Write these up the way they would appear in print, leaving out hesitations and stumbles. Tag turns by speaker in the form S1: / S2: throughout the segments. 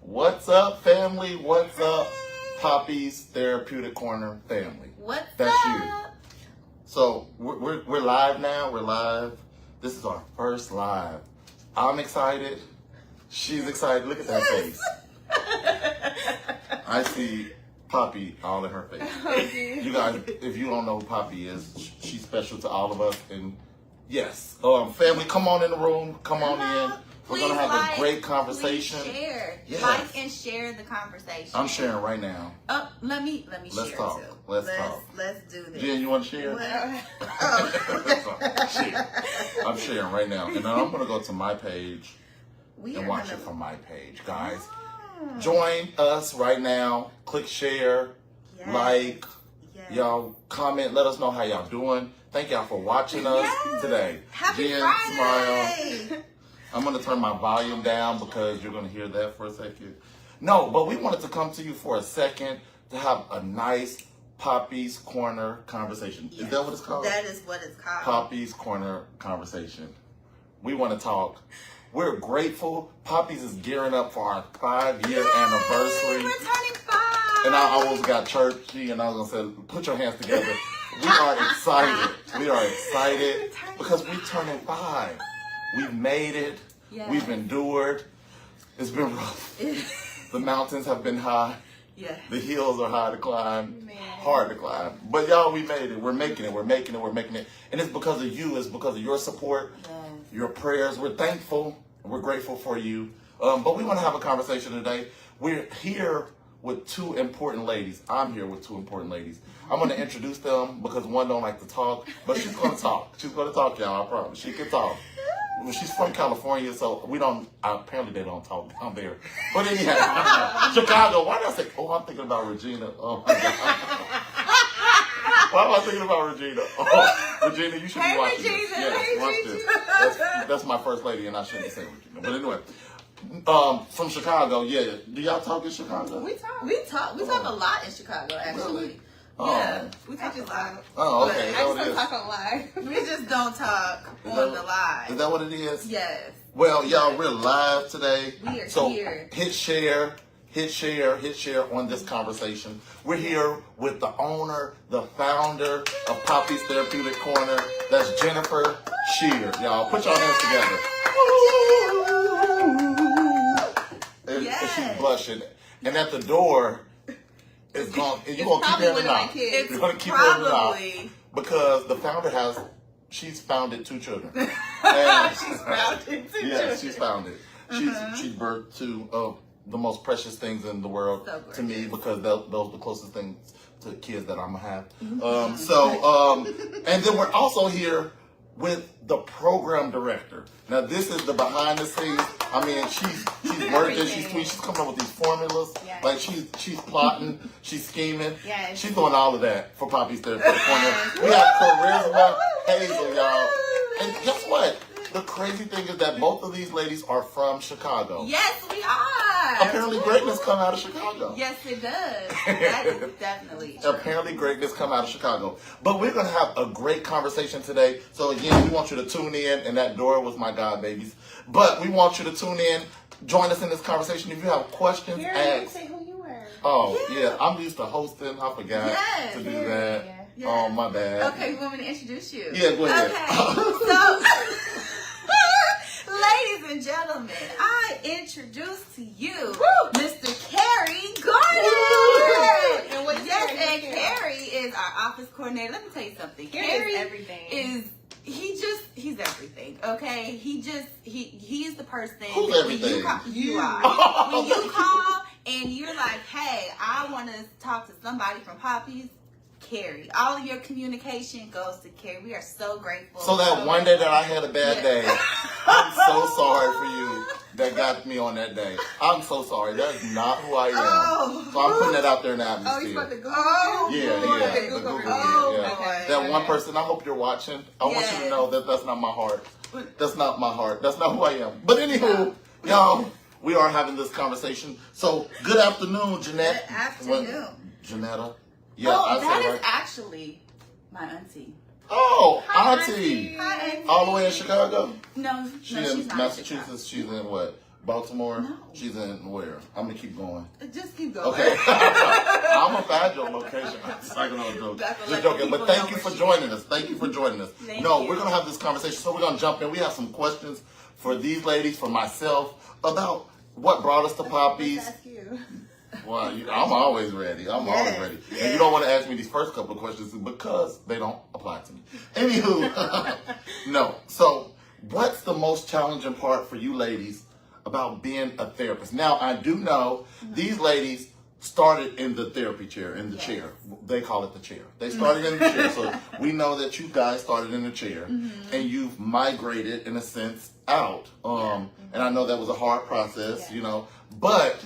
S1: What's up, family? What's up, Poppy's Therapeutic Corner family? That's
S2: up?
S1: you. So we're live now. We're live. This is our first live. I'm excited. She's excited. Look at that face. I see Poppy all in her face. You guys, if you don't know who Poppy is, she's special to all of us. And yes, family, come on in the room. Come on in. We're going to have a great conversation.
S2: Please share.
S1: Yes.
S2: Like and share the conversation.
S1: I'm sharing right now.
S2: Oh, let me
S1: Let's
S2: share
S1: talk.
S2: too.
S1: Let's talk.
S2: Let's do this.
S1: Jen, you want to share? Share. I'm sharing right now. And then I'm going to go to my page and watch it from my page. Guys, join us right now. Click share, like, y'all comment. Let us know how y'all doing. Thank y'all for watching us today.
S2: Happy
S1: Jen,
S2: Friday.
S1: smile. I'm going to turn my volume down because you're going to hear that for a second. No, but we wanted to come to you for a second to have a nice Poppy's Corner conversation. Yes. Is that what it's called?
S2: That is what it's called.
S1: Poppy's Corner conversation. We want to talk. We're grateful. Poppy's is gearing up for our 5-year anniversary.
S2: We're turning 5.
S1: And I almost got churchy and I was going to say, put your hands together. We are excited. We are excited because we're turning 5. We've made it. Yes. We've endured. It's been rough. The mountains have been high. Yeah. The hills are high to climb. Man. Hard to climb. But y'all, we made it. We're making it. We're making it. We're making it. And it's because of you. It's because of your support, your prayers. We're thankful. We're grateful for you. But we want to have a conversation today. We're here with 2 important ladies. I'm here with 2 important ladies. I'm going to introduce them because one don't like to talk, but she's going to talk. She's going to talk, y'all. I promise. She can talk. Well, she's from California, so we don't, apparently they don't talk down there. But anyhow, Chicago, why did I say, I'm thinking about Regina. Oh my God. Why am I thinking about Regina? Oh, Regina, you should be watching
S2: Regina.
S1: this. Yes, watch this. That's my first lady, and I shouldn't say Regina. But anyway, from Chicago, yeah. Do y'all talk in Chicago?
S2: We talk a lot in Chicago, actually.
S1: Really?
S2: Yeah, we talk a lot.
S1: Oh, okay.
S2: I just don't talk on live. We just don't talk on the live.
S1: Is that what it is?
S2: Yes.
S1: Well, y'all, we're live today.
S2: We are
S1: so
S2: here.
S1: Hit share on this conversation. We're here with the owner, the founder of Poppy's Therapeutic Corner. That's Jennifer Sheard. Y'all, put your hands together. And she's blushing. And at the door, you're going to keep her in the knot. You're going to keep her in the knot. Because the founder she's founded 2 children. And
S2: she's founded 2 children.
S1: Yeah, she's founded. She's birthed 2 of the most precious things in the world to me because those are the closest things to kids that I'm going to have. And then we're also here with the program director. Now this is the behind the scenes. I mean, she's working, she's tweeting, she's coming up with these formulas. Yes. Like she's plotting, she's scheming. Yes. She's doing all of that for Poppy's Therapeutic Corner. We have Karisma Hazel, y'all. And guess what? The crazy thing is that both of these ladies are from Chicago.
S2: Yes, we are.
S1: Apparently greatness come out of Chicago.
S2: Yes, it does. That is definitely true.
S1: Apparently greatness come out of Chicago. But we're going to have a great conversation today. So again, we want you to tune in. And that door was my God, babies. But we want you to tune in. Join us in this conversation. If you have questions, ask.
S2: Say who you were.
S1: Oh, yeah. I'm used to hosting. I forgot to do that. Yeah. Oh, my bad.
S2: Okay, you want me to introduce you?
S1: Yeah, go ahead.
S2: Okay, so... Ladies and gentlemen, I introduce to you Mr. Kerry Gordon. And what is Kerry is our office coordinator. Let me tell you something. Kerry is everything. He's everything. Okay, he is the person.
S1: Who's everything?
S2: You are. When you call and you're like, hey, I want to talk to somebody from Poppy's. Kerry. All of your communication goes to Kerry. We are so grateful.
S1: So that one day that I had a bad day, I'm so sorry for you that got me on that day. I'm so sorry. That's not who I am. So I'm putting that out there in the atmosphere.
S2: Oh, he's about to Google.
S1: Yeah. That one person, I hope you're watching. I want you to know that that's not my heart. That's not my heart. That's not who I am. But anywho, y'all, we are having this conversation. So good afternoon, Jeanette.
S2: Good afternoon.
S1: Janetta. Yeah,
S2: that is actually my auntie.
S1: Oh,
S2: Hi,
S1: auntie.
S2: Hi, auntie.
S1: All the way in Chicago?
S2: No,
S1: She's in Massachusetts. She's in what? Baltimore?
S2: No.
S1: She's in where? I'm gonna keep going.
S2: Just keep going.
S1: Okay. I'm gonna find your location. Just joking. But thank you for joining us. Thank you for joining us.
S2: Thank you.
S1: We're gonna have this conversation. So we're gonna jump in. We have some questions for these ladies, for myself, about what brought us to Poppies.
S2: Ask you.
S1: Well, I'm always ready. Always ready. And you don't want to ask me these first couple of questions because they don't apply to me. Anywho, no. So, what's the most challenging part for you ladies about being a therapist? Now, I do know these ladies started in the therapy chair, in the chair. They call it the chair. They started in the chair. So, we know that you guys started in the chair and you've migrated, in a sense, out. And I know that was a hard process, but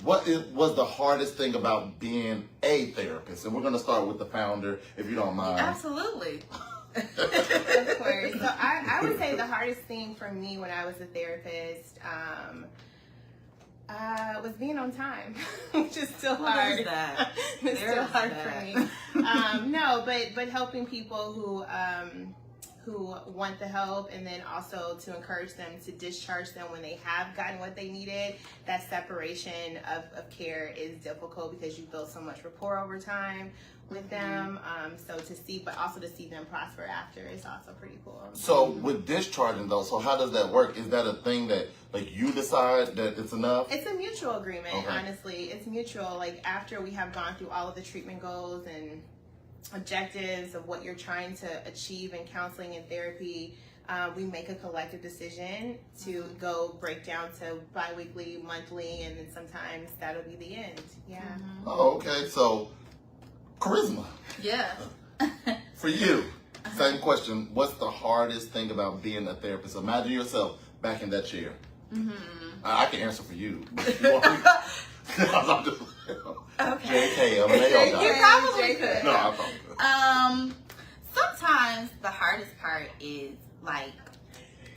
S1: what was the hardest thing about being a therapist? And we're going to start with the founder, if you don't mind.
S2: Absolutely.
S3: Of course. So I would say the hardest thing for me when I was a therapist was being on time, which is still hard.
S2: There's that.
S3: It's still hard for me. No, but helping people who want the help, and then also to encourage them to discharge them when they have gotten what they needed. That separation of care is difficult because you build so much rapport over time with them. So to see, but also to see them prosper after is also pretty cool.
S1: So with discharging though, so how does that work? Is that a thing that you decide that it's enough?
S3: It's a mutual agreement,
S1: Okay.
S3: honestly. It's mutual. Like after we have gone through all of the treatment goals and objectives of what you're trying to achieve in counseling and therapy, we make a collective decision to go break down to bi-weekly, monthly, and then sometimes that'll be the end. Yeah.
S1: Oh, okay. So, Karisma,
S2: Yeah.
S1: for you, same question. What's the hardest thing about being a therapist? Imagine yourself back in that chair. I can answer for you. But you want me? I'm just,
S2: Okay.
S1: JK, LMAO
S2: You
S1: guy.
S2: probably could.
S1: No, I probably could.
S2: Sometimes the hardest part is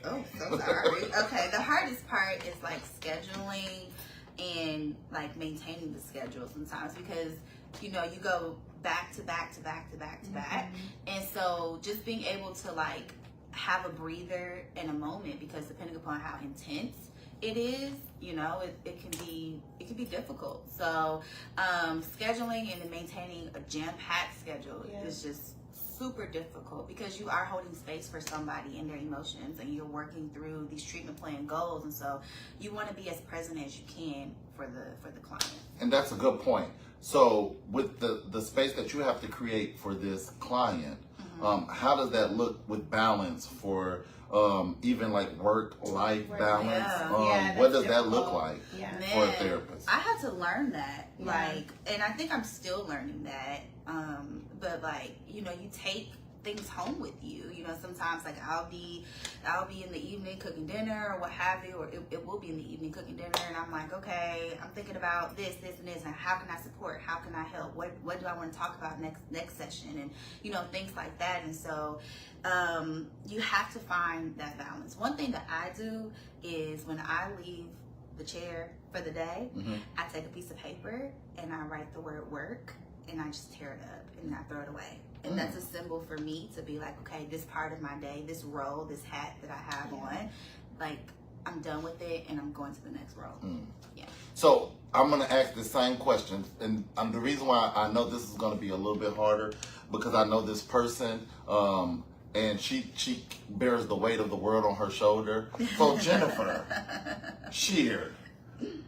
S2: oh, so sorry. Okay, the hardest part is scheduling and maintaining the schedule sometimes because you go back to back to back to back to back, and so just being able to have a breather in a moment, because depending upon how intense it is, it can be difficult. So scheduling and then maintaining a jam-packed schedule is just super difficult because you are holding space for somebody and their emotions, and you're working through these treatment plan goals, and so you want to be as present as you can for the client.
S1: And that's a good point. So with the space that you have to create for this client, how does that look with balance for even work-life balance? What does that look like for a therapist?
S2: I had to learn that, and I think I'm still learning that. But you take things home with you. Sometimes I'll be in the evening cooking dinner or what have you, or it will be in the evening cooking dinner, and I'm like, okay, I'm thinking about this, and this, and how can I support? How can I help? What do I want to talk about next session? And things like that. And so you have to find that balance. One thing that I do is when I leave the chair for the day, I take a piece of paper and I write the word work, and I just tear it up and I throw it away. And that's a symbol for me to be okay, this part of my day, this role, this hat that I have on, I'm done with it and I'm going to the next role. Yeah.
S1: So I'm going to ask the same question, and the reason why I know this is going to be a little bit harder because I know this person, and she bears the weight of the world on her shoulder. So Jennifer, Sheard,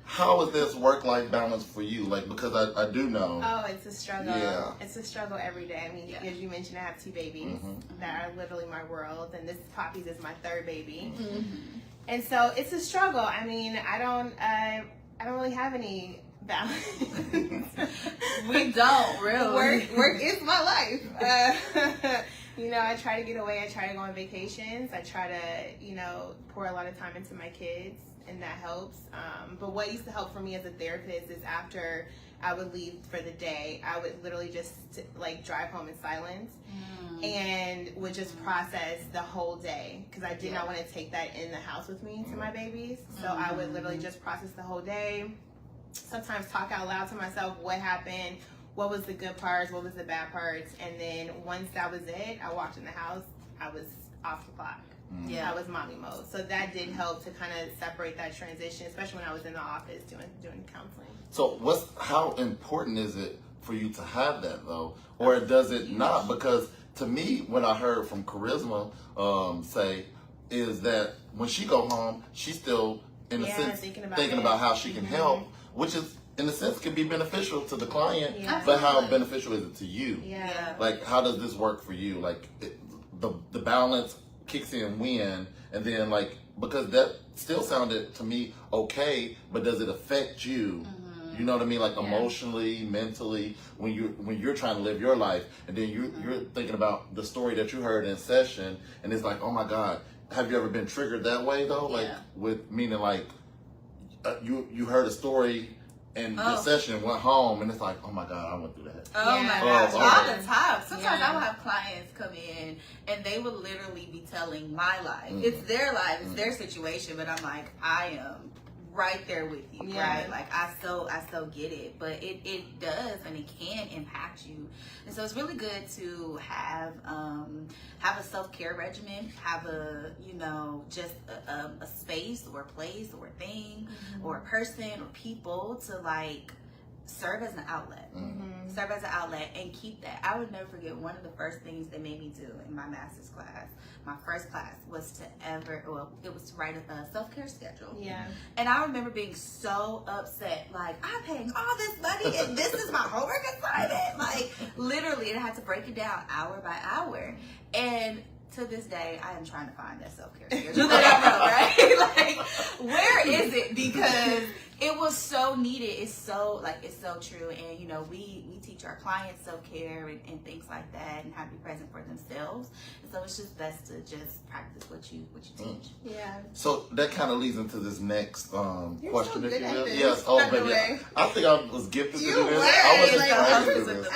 S1: how is this work-life balance for you? Because I do know.
S3: Oh, it's a struggle.
S1: Yeah.
S3: It's a struggle every day. I mean, as you mentioned, I have 2 babies that are literally my world, and this Poppies is my 3rd baby. And so it's a struggle. I mean, I don't really have any balance.
S2: We don't really.
S3: Work is my life. I try to get away. I try to go on vacations. I try to, pour a lot of time into my kids, and that helps. But what used to help for me as a therapist is after I would leave for the day, I would literally just drive home in silence and would just process the whole day, because I did not want to take that in the house with me to my babies. So I would literally just process the whole day. Sometimes talk out loud to myself what happened, what was the good parts, what was the bad parts, and then once that was it, I walked in the house, I was off the clock.
S2: Yeah.
S3: I was mommy mode. So that did help to kind of separate that transition, especially when I was in the office doing counseling.
S1: So how important is it for you to have that though? Or does it not? Because to me, what I heard from Karisma say is that when she go home, she's still, in a sense, thinking about how she can help, which is, in a sense, can be beneficial to the client, but how beneficial is it to you?
S3: Yeah.
S1: Like, how does this work for you? Like, the balance kicks in when, and then, like, because that still sounded to me okay, but does it affect you? You know what I mean? Like emotionally, mentally, when you're trying to live your life, and then you're thinking about the story that you heard in session, and it's like, oh my God, have you ever been triggered that way though? Like with meaning like you heard a story in the session, went home, and it's like, oh my God, I went through that.
S2: Oh my gosh, all the time. Sometimes I will have clients come in and they will literally be telling my life. It's their life, it's their situation, but I'm like, I am right there with you, right? Like I so get it, but it does, and it can impact you. And so it's really good to have a self-care regimen, have a just a space or a place or a thing or a person or people to like serve as an outlet. Serve as an outlet and keep that. I would never forget one of the first things they made me do in my master's class. My first class was to write a self-care schedule. And I remember being so upset, like, I'm paying all this money and this is my homework assignment. Like, literally, I had to break it down hour by hour. And to this day, I am trying to find that self-care schedule that I wrote, right? Like, where is it? Because it was so needed. It's so true. And, we teach our clients self-care and things like that, and how to be present for themselves. And so it's just best to just practice what you teach.
S1: So that kind of leads into this next question,
S3: so
S1: if you
S3: good
S1: will.
S3: at this.
S1: Yes. Oh, baby. I think I was gifted to do this.
S3: were.
S1: I wasn't
S3: Like,
S1: trying to
S2: I
S1: do
S2: was
S1: this.
S2: with
S3: the-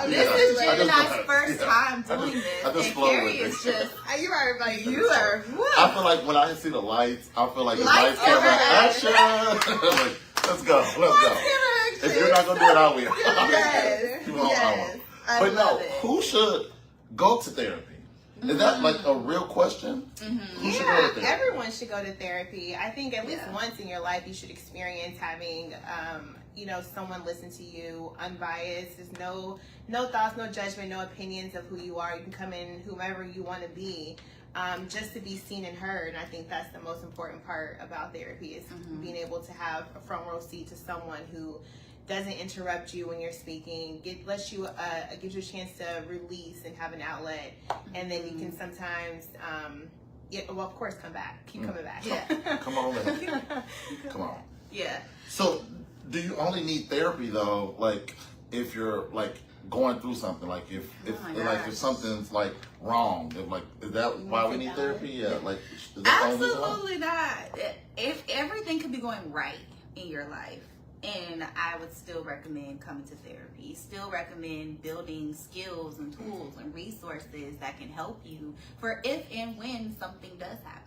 S2: This is
S1: I just-
S2: Gemini's first time doing this.
S1: I just
S2: And
S1: flow
S2: Kerry
S1: with it.
S2: is just,
S3: You are everybody.
S2: you are,
S1: I feel like when I see the lights, I feel like the
S2: Lights
S1: lights, camera,
S2: over.
S1: action. Like, let's go. If you're not gonna do it, I will.
S3: Yes.
S1: You won't, I won't.
S2: I
S1: But
S2: love
S1: no,
S2: it.
S1: who should go to therapy? Is that like a real question? Who should go to therapy?
S3: Everyone should go to therapy. I think at least once in your life you should experience having someone listen to you unbiased. There's no thoughts, no judgment, no opinions of who you are. You can come in whomever you want to be, just to be seen and heard. And I think that's the most important part about therapy is being able to have a front row seat to someone who doesn't interrupt you when you're speaking, gives you a chance to release and have an outlet, and then you can sometimes, of course, come back, keep coming back.
S1: Come on, man. Come on.
S2: yeah.
S1: So, do you only need therapy though? Like, if you're like going through something, like if something's like wrong, is that why we need therapy? Yeah, like is that the only reason why?
S2: Absolutely not. If everything could be going right in your life, and I would still recommend coming to therapy. Still recommend building skills and tools and resources that can help you for if and when something does happen.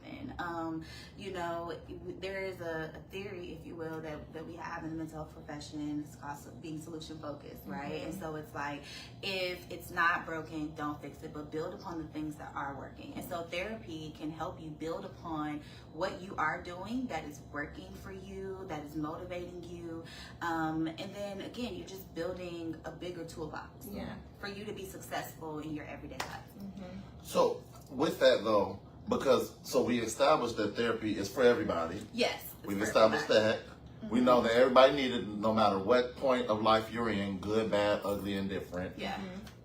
S2: There is a theory, if you will, that we have in the mental health profession. It's called being solution focused, right? And so it's like, if it's not broken, don't fix it, but build upon the things that are working. And so therapy can help you build upon what you are doing that is working for you, that is motivating you. And then again, you're just building a bigger toolbox for you to be successful in your everyday life.
S1: So with that though, so we established that therapy is for everybody.
S2: Yes.
S1: We've established that. We know that everybody needs it no matter what point of life you're in, good, bad, ugly, indifferent.
S2: Yeah.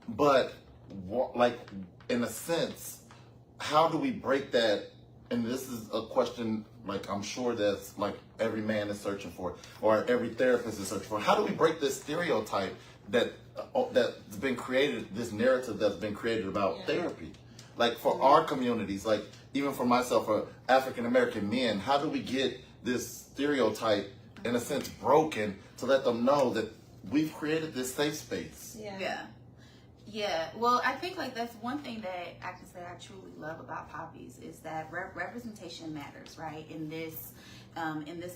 S1: But like in a sense, how do we break that? And this is a question, like I'm sure that's like every man is searching for, or every therapist is searching for. How do we break this stereotype that's been created, this narrative that's been created about therapy? Like for our communities, like even for myself, for African American men, how do we get this stereotype, in a sense, broken to let them know that we've created this safe space?
S2: Yeah, well, I think like that's one thing that I can say I truly love about Poppies is that representation matters, right? In this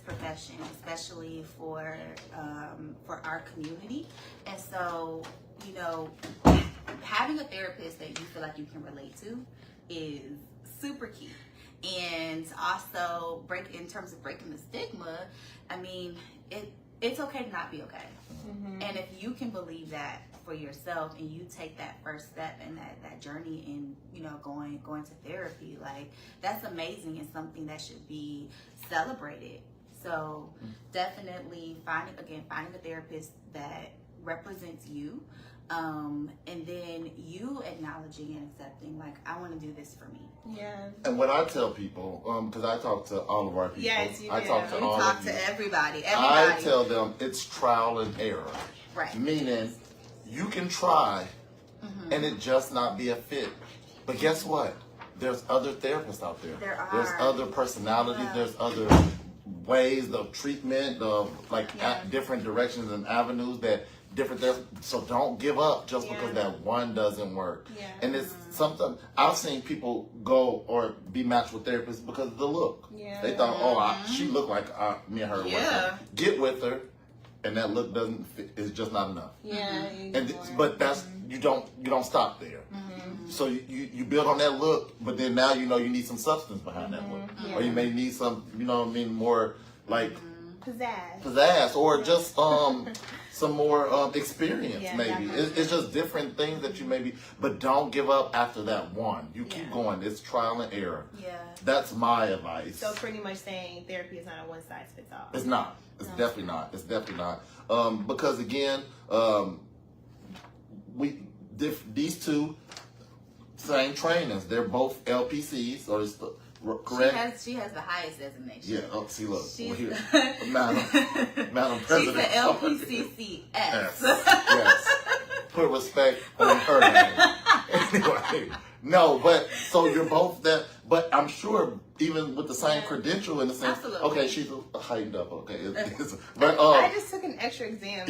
S2: profession, especially for our community. And so, having a therapist that you feel like you can relate to is super key. And also in terms of breaking the stigma, I mean, it's okay to not be okay.
S3: Mm-hmm.
S2: And if you can believe that for yourself and you take that first step in that journey and, you know, going to therapy, like, that's amazing and something that should be celebrated. So definitely finding a therapist that represents you, and then you acknowledging and accepting, like, I want to do this for me.
S3: Yeah.
S1: And what I tell people, because I talk to all of our people,
S3: Yes, you
S1: I
S3: do.
S1: talk to
S2: You
S1: all
S2: talk
S1: of you.
S2: to everybody.
S1: I tell them it's trial and error.
S2: Right.
S1: Meaning, you can try and it just not be a fit. But guess what? There's other therapists out there. There's other personalities. There's other ways of treatment, of different directions and avenues that different therapists. So don't give up just because that one doesn't work.
S3: Yeah.
S1: And it's something I've seen people go or be matched with therapists because of the look.
S3: Yeah.
S1: They thought, she looked like me and her.
S2: Yeah.
S1: Get with her, and that look doesn't fit. It's just not enough.
S3: Yeah.
S1: But that's you don't stop there. So you build on that look, but then now you know you need some substance behind that look, or you may need some, you know what I mean, more like pizzazz, or just some more experience. Maybe it's just different things that you maybe, but don't give up after that one. You keep going. It's trial and error.
S2: Yeah.
S1: That's my advice.
S3: So pretty much saying therapy is not a one size fits all.
S1: It's not. It's definitely not. It's definitely not. Because again, these two same trainers. They're both LPCs, or is correct?
S2: She has the highest designation.
S1: Yeah. Oh, see, look,
S2: She's
S1: here, Madam President.
S2: She's the LPCC-S.
S1: Yes. Put respect on her name. Anyway, no, but so you're both that. But I'm sure even with the same credential in the same.
S2: Absolutely.
S1: Okay, she's heightened up. Okay, but
S3: I just took an extra exam.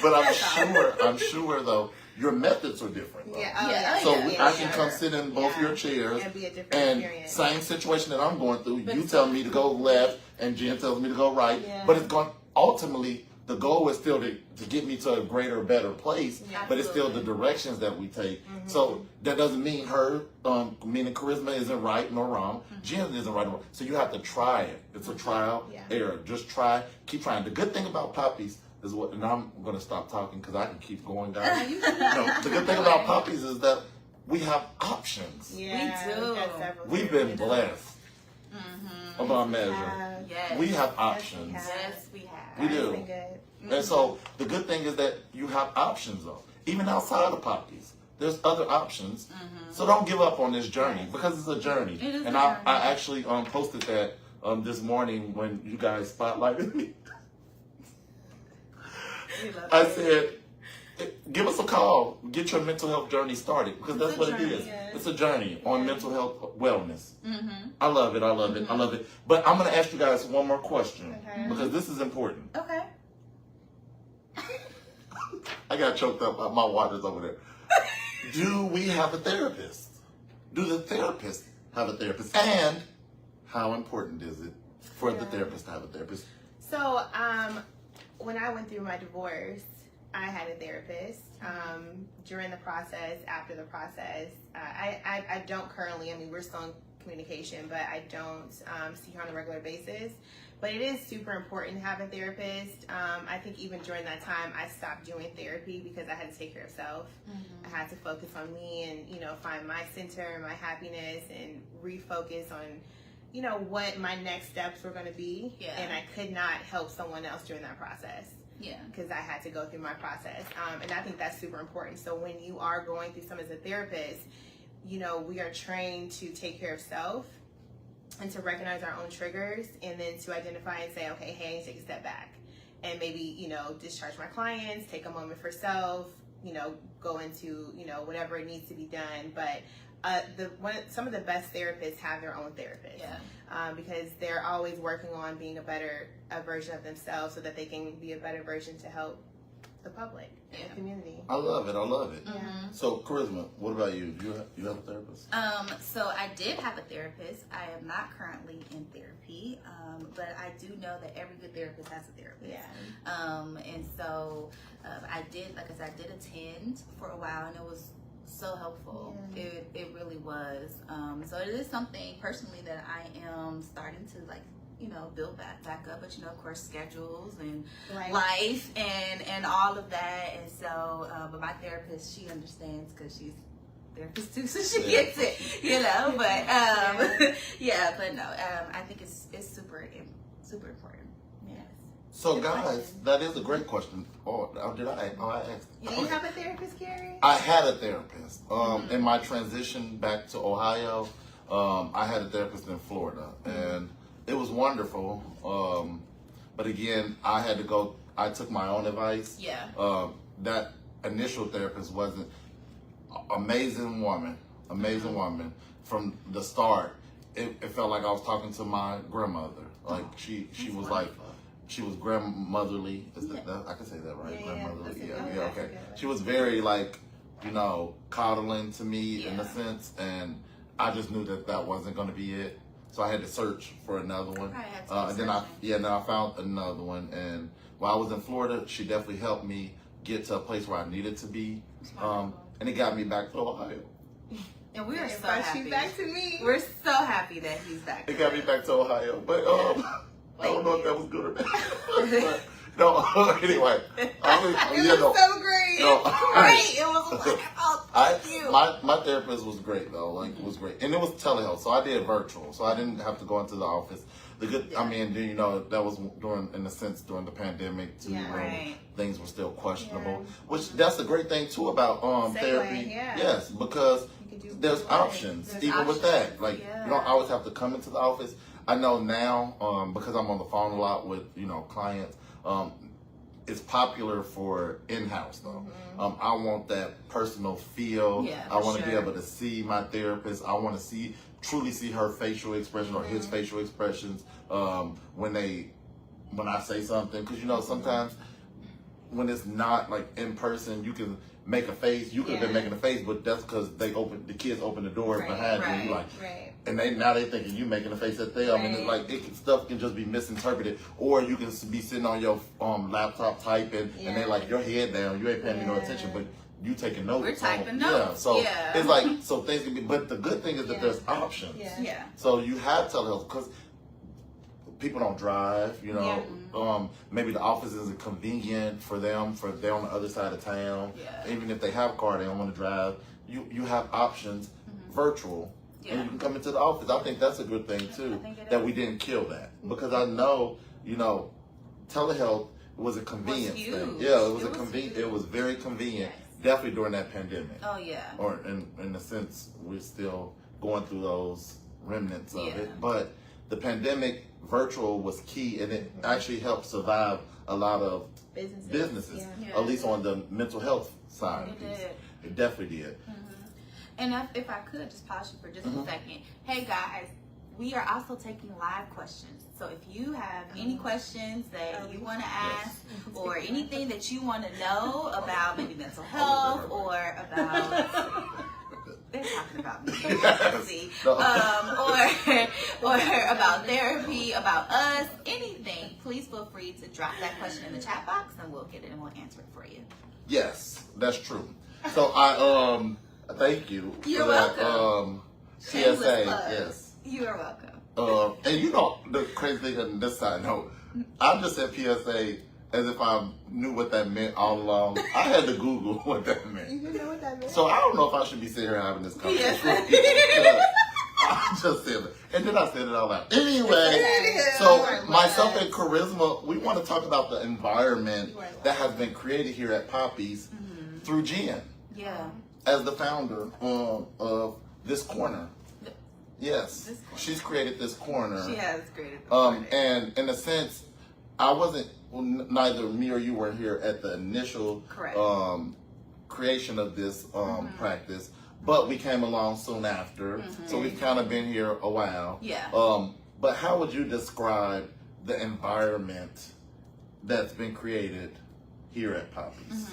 S1: But I'm sure though, your methods are different. Though. So I can come sit in both your chairs
S3: and be a different
S1: and
S3: experience.
S1: same situation that I'm going through. You tell me to go left, and Jen tells me to go right.
S3: Yeah.
S1: But it's going ultimately. The goal is still to get me to a greater, better place, but it's still the directions that we take. So that doesn't mean her, meaning Karisma isn't right nor wrong. Jen isn't right nor wrong. So you have to try it. It's a trial, error. Just try, keep trying. The good thing about Poppies is what, and I'm going to stop talking because I can keep going down. No, the good thing about Poppies is that we have options.
S3: Yeah,
S2: We do.
S1: We've been blessed above measure.
S2: Yes.
S1: We have options.
S2: Yes, we have.
S1: We do.
S3: It's been good.
S1: And so the good thing is that you have options though. Even outside of Poppies, there's other options. So don't give up on this journey because it's a journey.
S2: It is
S1: and
S2: a
S1: I
S2: journey.
S1: actually posted that this morning when you guys spotlighted me. I said, give us a call. Get your mental health journey started because that's what it is. It's a journey on mental health wellness. I love it. I love it. I love it. But I'm going to ask you guys one more question because this is important.
S2: Okay.
S1: I got choked up. My water's over there. Do we have a therapist? Do the therapist have a therapist? And how important is it for the therapist to have a therapist?
S3: So, when I went through my divorce, I had a therapist. During the process, after the process, I don't currently, I mean, we're still in communication, but I don't see her on a regular basis. But it is super important to have a therapist. I think even during that time, I stopped doing therapy because I had to take care of self. I had to focus on me and, you know, find my center, my happiness, and refocus on, you know, what my next steps were going to be. And I could not help someone else during that process. Because I had to go through my process. And I think that's super important. So when you are going through something as a therapist, you know, we are trained to take care of self and to recognize our own triggers and then to identify and say, okay, hey, I need to take a step back and maybe, you know, discharge my clients, take a moment for self, you know, go into, you know, whatever it needs to be done. But some of the best therapists have their own therapist because they're always working on being a version of themselves so that they can be a better version to help the public and the community.
S1: I love it. I love it. So, Karisma, what about you? You have a therapist?
S2: So I did have a therapist. I am not currently in therapy, but I do know that every good therapist has a therapist. And so I did, like I said, I did attend for a while, and it was So helpful. It really was. So it is something personally that I am starting to like, you know, build back up, but you know, of course, schedules and life and all of that. And so, but my therapist, she understands because she's a therapist too, so she gets it, you know. But yeah, but no, I think it's super important. Yes.
S1: So guys, that is a great question. Oh, did I? Oh, I asked.
S3: Do you have a therapist, Kerry?
S1: I had a therapist. In my transition back to Ohio, I had a therapist in Florida, and it was wonderful. But again, I had to go. I took my own advice.
S2: Yeah.
S1: That initial therapist wasn't amazing woman from the start. It felt like I was talking to my grandmother. Like she was like. She was grandmotherly. Is that I can say that, right? Grandmotherly. Yeah, okay. She was very like, you know, coddling to me in a sense, and I just knew that wasn't going to be it. So I had to search for another one. And then I found another one, and while I was in Florida, she definitely helped me get to a place where I needed to be, and it got me back to Ohio.
S2: And we are so happy.
S3: Back to me.
S2: We're so happy that he's back.
S1: It got me back to Ohio, but I don't know if that was good or bad. No, anyway.
S3: It was so great.
S2: Great. It was wonderful. Thank you.
S1: My therapist was great though. Like it was great, and it was telehealth, so I did virtual, so I didn't have to go into the office. The good, I mean, you know, that was during the pandemic too. Things were still questionable, which that's a great thing too about therapy. Yes, because there's options even with that. Like you don't always have to come into the office. I know now, because I'm on the phone a lot with, you know, clients, it's popular for in-house though. I want that personal feel. I want to be able to see my therapist. I want to truly see her facial expression or his facial expressions when I say something. Because, you know, sometimes when it's not like in person, you can make a face. You could have been making a face, but that's because the kids open the door behind you. Like, and now they thinking you making a face at them, and it's like stuff can just be misinterpreted, or you can be sitting on your laptop typing, and they like your head down, you ain't paying me no attention, but you taking notes.
S2: We're typing notes.
S1: It's like things can be. But the good thing is that there's options. So you have telehealth because people don't drive. You know, maybe the office isn't convenient for them. For they're on the other side of town. Even if they have a car, they don't want to drive. You have options, virtual. And you can come into the office. I think that's a good thing too, that we didn't kill that. Because I know, you know, telehealth was a convenience thing. Yeah, it was convenient. It was very convenient, definitely during that pandemic.
S2: Oh yeah.
S1: Or in a sense, we're still going through those remnants of it. But the pandemic, virtual was key, and it actually helped survive a lot of businesses, at least on the mental health side. It definitely did.
S2: And if I could just pause you for just a second. Hey guys, we are also taking live questions. So if you have any questions that you want to ask or anything that you want to know about maybe mental health or about they're talking about me, see, or about therapy, about us, anything, please feel free to drop that question in the chat box and we'll get it and we'll answer it for you.
S1: Yes, that's true. So thank you.
S2: You're
S1: for
S2: welcome.
S1: That, PSA, yes.
S2: You are welcome.
S1: And you know, the crazy thing on this side note, I just said PSA as if I knew what that meant all along. I had to Google what that meant.
S3: You didn't know what that meant?
S1: So I don't know if I should be sitting here having this conversation. I just said it. And then I said it all out. Anyway, so myself and Karisma, we want to talk about the environment that has been created here at Poppy's through Jen.
S2: Yeah.
S1: As the founder of this corner. Yes. She's created this corner.
S2: She has created the corner.
S1: And in a sense, neither me or you were here at the initial creation of this practice, but we came along soon after. So we've kind of been here a while.
S2: Yeah.
S1: But how would you describe the environment that's been created here at Poppy's?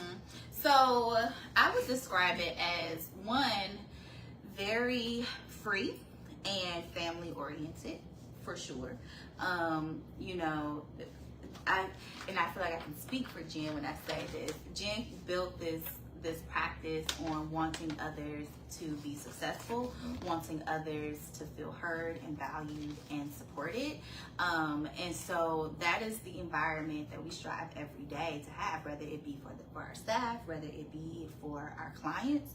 S2: So I would describe it as one, very free and family oriented, for sure. You know, I feel like I can speak for Jen when I say this. Jen built this this practice on wanting others to be successful, wanting others to feel heard and valued and supported. And so that is the environment that we strive every day to have, whether it be for our staff, whether it be for our clients.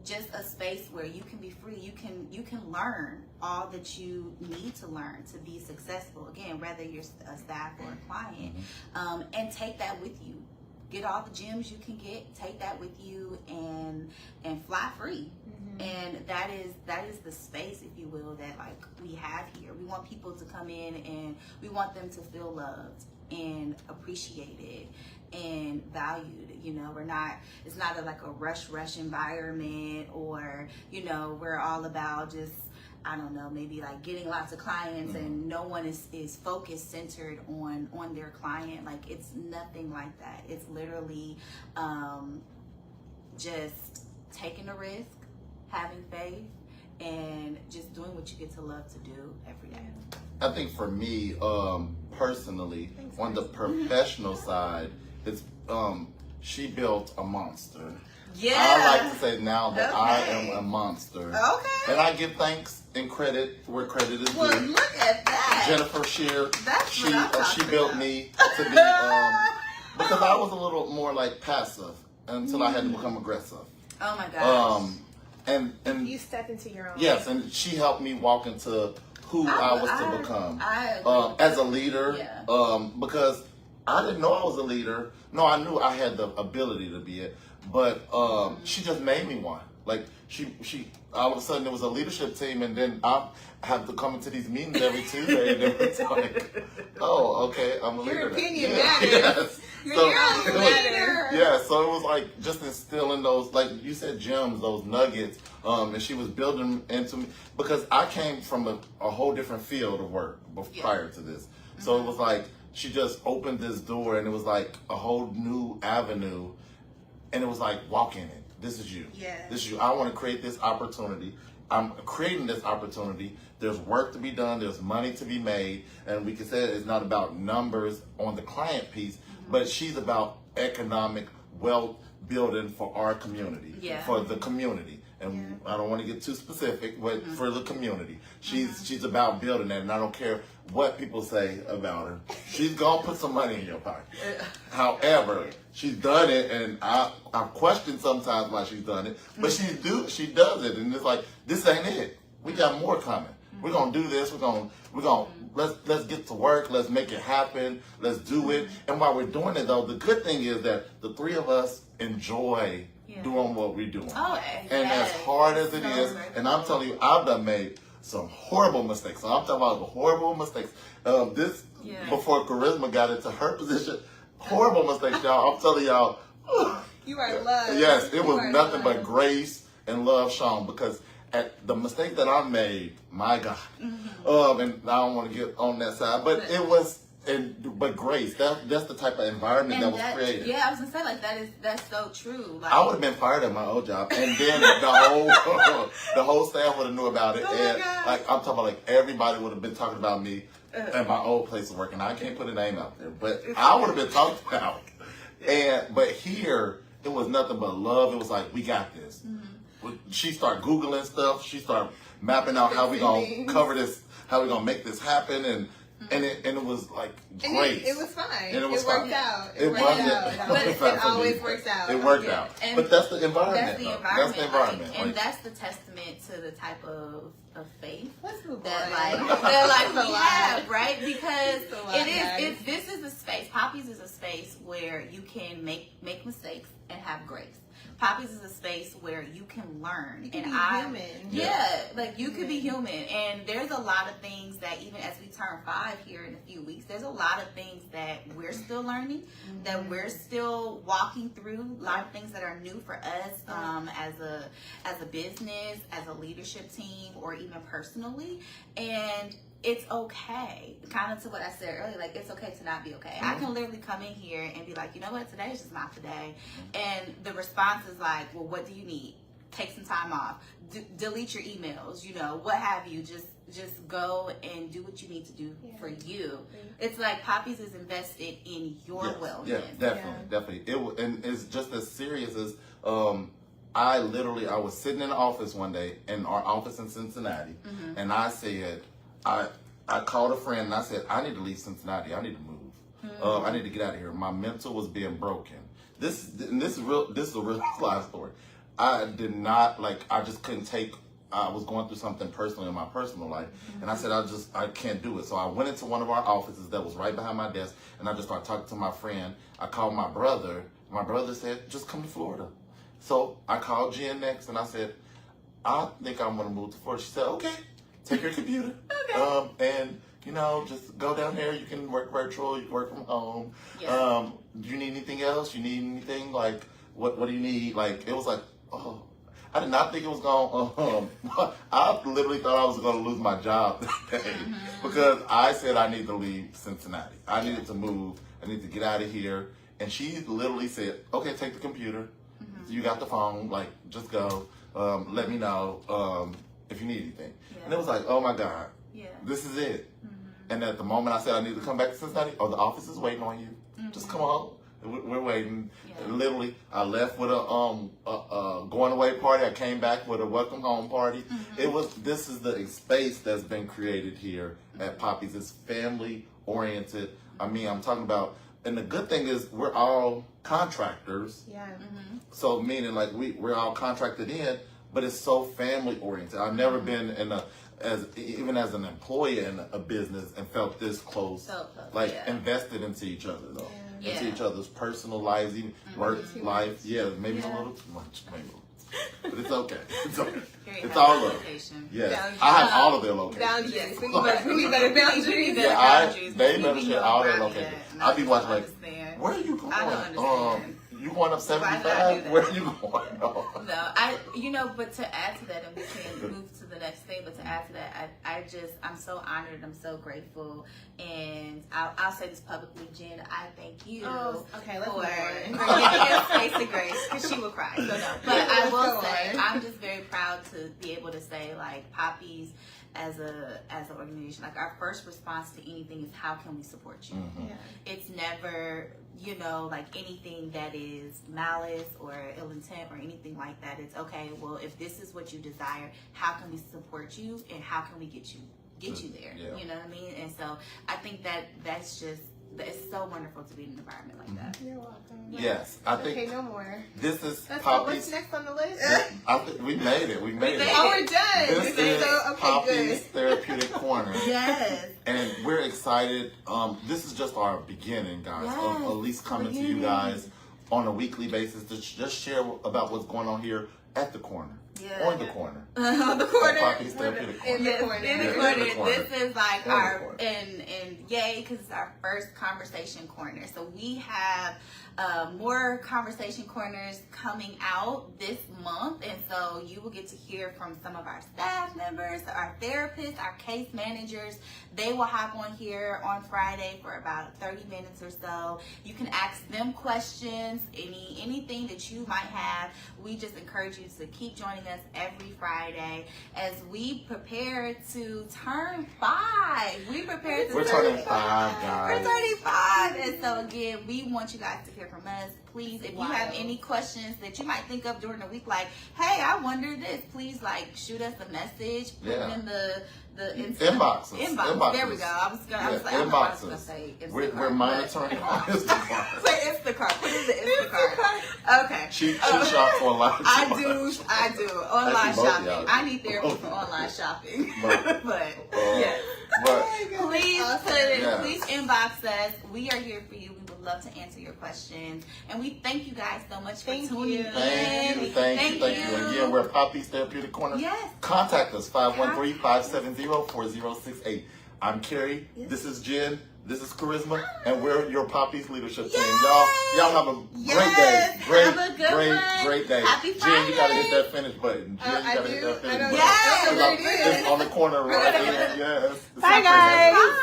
S2: Just a space where you can be free. You can learn all that you need to learn to be successful. Again, whether you're a staff or a client, and take that with you. Get all the gems you can get. Take that with you and fly free. And that is the space, if you will, that like we have here. We want people to come in and we want them to feel loved and appreciated and valued. You know, it's not like a rush environment, or, you know, we're all about just, I don't know, maybe like getting lots of clients and no one is focused, centered on their client. Like, it's nothing like that. It's literally just taking a risk, having faith, and just doing what you get to love to do every day.
S1: I think for me, personally, on the professional side, it's she built a monster.
S2: Yeah.
S1: I like to say now that I am a monster.
S2: Okay.
S1: And I give thanks and credit where credit is
S2: Well,
S1: due.
S2: look at that.
S1: Jennifer Sheard,
S2: That's
S1: she
S2: what I'm talking
S1: built
S2: about.
S1: me to be because I was a little more like passive until I had to become aggressive.
S2: Oh my gosh.
S1: And
S3: You step into your own.
S1: yes, and she helped me walk into who I was to become
S2: I agree.
S1: as a leader.
S2: Yeah.
S1: Because I didn't know I was a leader. No, I knew I had the ability to be it, but she just made me one. Like she all of a sudden there was a leadership team, and then I have to come into these meetings every Tuesday, and it's like, oh, okay, I'm a leader.
S3: Your
S1: now.
S3: opinion
S1: Yeah.
S3: matters.
S1: Yes.
S3: Your
S1: So
S3: opinion
S1: it was-
S3: matters.
S1: yeah, so it was like just instilling those, like you said, gems, those nuggets, and she was building into me because I came from a whole different field of work prior to this. So it was like she just opened this door, and it was like a whole new avenue, and it was like, walk in it. This is you.
S3: Yes.
S1: This is you. I want to create this opportunity. I'm creating this opportunity. There's work to be done. There's money to be made. And we can say it's not about numbers on the client piece, but she's about economic wealth building for our community, for the community. And I don't want to get too specific, but for the community. She's about building that, and I don't care what people say about her. She's going to put some money in your pocket. However, she's done it, and I question sometimes why she's done it, but she does it, and it's like, this ain't it. We got more coming. We're gonna do this. We're gonna let's get to work. Let's make it happen. Let's do it. And while we're doing it, though, the good thing is that the three of us enjoy doing what we're doing.
S2: Oh,
S1: and as hard as it is, and I'm telling you, I've done made some horrible mistakes. So I'm talking about the horrible mistakes. Before Karisma got into her position, horrible mistakes, y'all. I'm telling y'all.
S3: You are loved.
S1: Yes, it was
S3: You are
S1: nothing but
S3: loved.
S1: grace and love shown, because at the mistake that I made, my God, and I don't want to get on that side, but it was, but grace. That's the type of environment that was created.
S2: Yeah, I was gonna say, like, that's so true. Like,
S1: I would have been fired at my old job, and then the whole staff would have knew about it, and like I'm talking about, like everybody would have been talking about me at my old place of work, and I can't put a name out there, but I would have been talked about. But here it was nothing but love. It was like, we got this. She started Googling stuff. She started mapping out how we gonna cover this, how we gonna make this happen, and it was like great.
S3: It was fine.
S1: And it was
S3: worked
S1: fine.
S3: out.
S1: It
S3: worked
S1: wasn't.
S3: out.
S2: But
S3: It always works out.
S1: It worked out.
S2: And
S1: But that's the environment.
S2: That's the
S1: though.
S2: environment.
S1: That's the environment.
S2: And that's the testament to the type of faith
S3: Let's move
S2: that
S3: on.
S2: we
S3: a lot.
S2: have, right? Because
S3: It's a lot, guys.
S2: this is a space. Poppies is a space where you can make mistakes and have grace. Poppies is a space where you can learn.
S3: You can
S2: and
S3: be human.
S2: Yeah, like you could be human. And there's a lot of things that even as we turn 5 here in a few weeks, there's a lot of things that we're still learning, that we're still walking through, a lot of things that are new for us as a business, as a leadership team, or even personally. And it's okay. Kind of to what I said earlier, like, it's okay to not be okay. I can literally come in here and be like, you know what, today is just not today. And the response is like, well, what do you need? Take some time off. Delete your emails, what have you. Just just go and do what you need to do for you. It's like Poppies is invested in your wellness.
S1: Yeah, definitely. And it's just as serious as I was sitting in the office one day in our office in Cincinnati, and I said, I called a friend and I said, I need to leave Cincinnati. I need to move. I need to get out of here. My mental was being broken. This is a real life story. I did not I just couldn't take. I was going through something personally in my personal life, and I said, I can't do it. So I went into one of our offices that was right behind my desk, and I just started talking to my friend. I called my brother. My brother said, just come to Florida. So I called Jen next, and I said, I think I'm going to move to Florida. She said, okay, take your computer, and, just go down here. You can work virtual. You can work from home. Yeah. Do you need anything else? You need anything? What do you need? It was oh. I did not think it was going I literally thought I was going to lose my job that day because I said I need to leave Cincinnati. I needed to move. I need to get out of here. And she literally said, okay, take the computer. You got the phone. Just go. Let me know if you need anything. Yeah. And it was oh my God, this is it. And at the moment I said I need to come back to Cincinnati, the office is waiting on you. Just come home. We're waiting. Yeah. Literally, I left with a going away party. I came back with a welcome home party. This is the space that's been created here at Poppies. It's family oriented. I mean, I'm talking about, and the good thing is we're all contractors. Yeah. So meaning we're all contracted in, but it's so family oriented. I've never been in even as an employee in a business and felt this close, invested into each other though. Yeah. Into each other's personal lives, even work life. Maybe a little too much, but it's okay. It's okay. It's all love. Yes, I have all of their locations.
S3: Boundaries. We need better boundaries.
S1: They better share all their locations. I'll be watching where are you going?
S2: I don't understand.
S1: You going up 75? Where are you going?
S2: No, but to add to that, and we can move to the next thing, but to add to that, I'm so honored, I'm so grateful, and I'll say this publicly, Jen, I thank you for giving us space to grace, because she will cry, so no. But I will say, I'm just very proud to be able to say, Poppies, as an organization, our first response to anything is how can we support you? It's never anything that is malice or ill intent or anything like that. It's okay, well, if this is what you desire, how can we support you and how can we get you there? You know what I mean? And so I think that's it's so wonderful to be in an environment like that.
S3: You're welcome.
S1: Yes, I think.
S3: Okay, no more.
S1: This is
S3: Poppies.
S1: Poppies.
S3: What's next on the list?
S1: I think we made it. We made it.
S3: Oh, we're done.
S1: This is Poppies Therapeutic Corner.
S2: Yes.
S1: And we're excited. This is just our beginning, guys, of at least coming to you guys on a weekly basis to just share about what's going on here at the corner. On the corner.
S2: On the corner.
S1: Poppies Therapeutic Corner.
S2: In the corner. This is our, and yay, because it's our first conversation corner. So we have more conversation corners coming out this month. And so you will get to hear from some of our staff members, our therapists, our case managers. They will hop on here on Friday for about 30 minutes or so. You can ask them questions, anything that you might have. We just encourage you to keep joining us every Friday as we prepare to turn 5. We're
S1: turning 5, guys.
S2: We're turning 5. And so again, we want you guys to hear from us. Please, if you have any questions that you might think of during the week, hey, I wonder this, please shoot us a message, put it in the
S1: inbox.
S2: There we go. I was gonna say Instacart.
S1: We're monitoring on Instacart.
S2: Say Instacart. Put it in the Instacart. Okay.
S1: She shops online.
S2: I do online shopping. I need therapy for online shopping. But yes. Please inbox us. We are here for you. We would love to answer your questions. And we thank you guys so much for tuning in.
S1: Thank you. Again, we're Poppies Therapeutic Corner.
S2: Yes.
S1: Contact us, 513-570-4068. I'm Kerry. Yes. This is Jen. This is Karisma. And we're your Poppies leadership team. Y'all have a great day. Great day.
S2: Happy Friday.
S1: Jen, you got to hit that finish button. Jen, you got to hit that finish button.
S2: Yes.
S1: It's on the corner right there. Yes.
S3: Bye, guys.
S2: Bye.